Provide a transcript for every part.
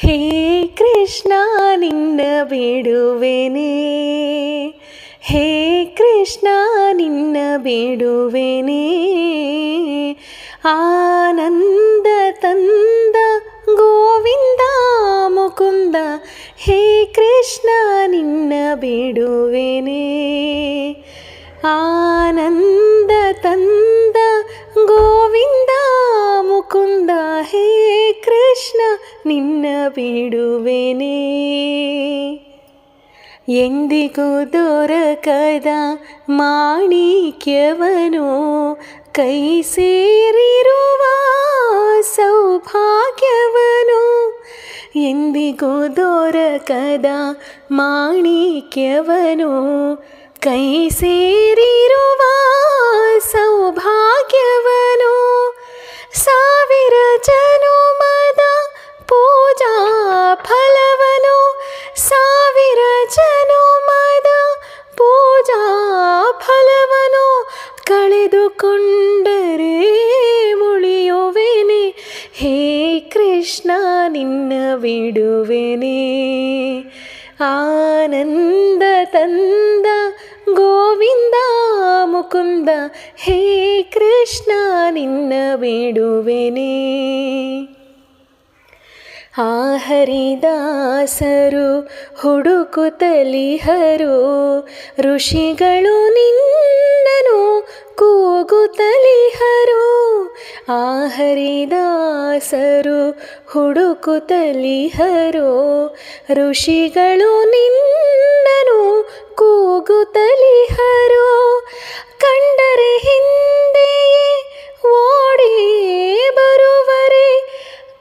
ಹೇ ಕೃಷ್ಣ ನಿನ್ನ ಬೇಡುವೆನೆ, ಹೇ ಕೃಷ್ಣ ನಿನ್ನ ಬೇಡುವೆನೆ. ಆನಂದ ತಂದ ಗೋವಿಂದ ಮುಕುಂದ, ಹೇ ಕೃಷ್ಣ ನಿನ್ನ ಬೇಡುವೆನೆ. ಆನಂದ ತಂದ ಗೋವಿಂದ ಮುಕುಂದ, ಹೇ ಕೃಷ್ಣ ನಿನ್ನ ಬೇಡುವೆನೆ. ಎಂದಿಗೂ ದೊರಕದ ಮಾಣಿಕ್ಯವನು, ಕೈ ಸೇರಿರುವ ಸೌಭಾಗ್ಯವನು. ಎಂದಿಗೂ ದೊರಕದ ಮಾಣಿಕ್ಯವನು, ಕೈ ಸೇರಿರುವ ಸೌಭಾಗ್ಯವನು. ಸಾವಿರ ಜನುಮದ ಪೂಜಾ ಫಲವನು, ಸಾವಿರ ಜನುಮದ ಪೂಜಾ ಫಲವನು. ಕಳೆದುಕೊಂಡರೆ ಉಳಿಯುವೆನೆ, ಹೇ ಕೃಷ್ಣ ನಿನ್ನ ಬಿಡುವೆನೆ. ಆನಂದ ತಂದ ಗೋವಿಂದ ಮುಕುಂದ, ಹೇ ಕೃಷ್ಣ ನಿನ್ನ ಬೇಡುವೆನೆ. ಆ ಹರಿದಾಸರು ಹುಡುಕುತ್ತಲಿಹರು, ಋಷಿಗಳು ನಿನ್ನನು ಕೂಗುತ್ತಲಿಹರು. ಆ ಹರಿದಾಸರು ಹುಡುಕುತ್ತಲಿಹರು, ಋಷಿಗಳು ನಿನ್ನನು ಕೂಗುತ್ತಲಿಹರು. ಕಂಡರೆ ಹಿಂದೆಯೇ ಓಡಿ ಬರುವರೆ,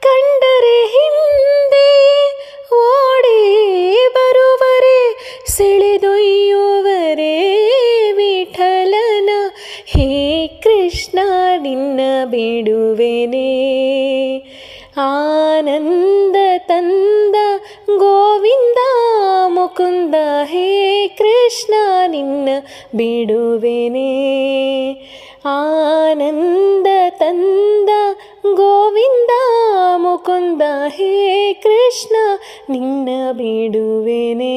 ಕಂಡರೆ ಹಿಂದೆಯೇ ಓಡಿ ಬರುವರೆ. ಸೆಳೆದೊಯ್ಯುವರೆ ವಿಠಲನ, ಹೇ ಕೃಷ್ಣ ನಿನ್ನ ಬೇಡುವೆನೆ. ಆನಂದ ತಂದ ಗೋವಿಂದ ಮುಕುಂದ, ಹೇ ಕೃಷ್ಣ ನಿನ್ನ ಬೇಡುವೆನೆ. ಆನಂದ ತಂದ ಗೋವಿಂದ ಮುಕುಂದ, ಹೇ ಕೃಷ್ಣ ನಿನ್ನ ಬೇಡುವೆನೆ.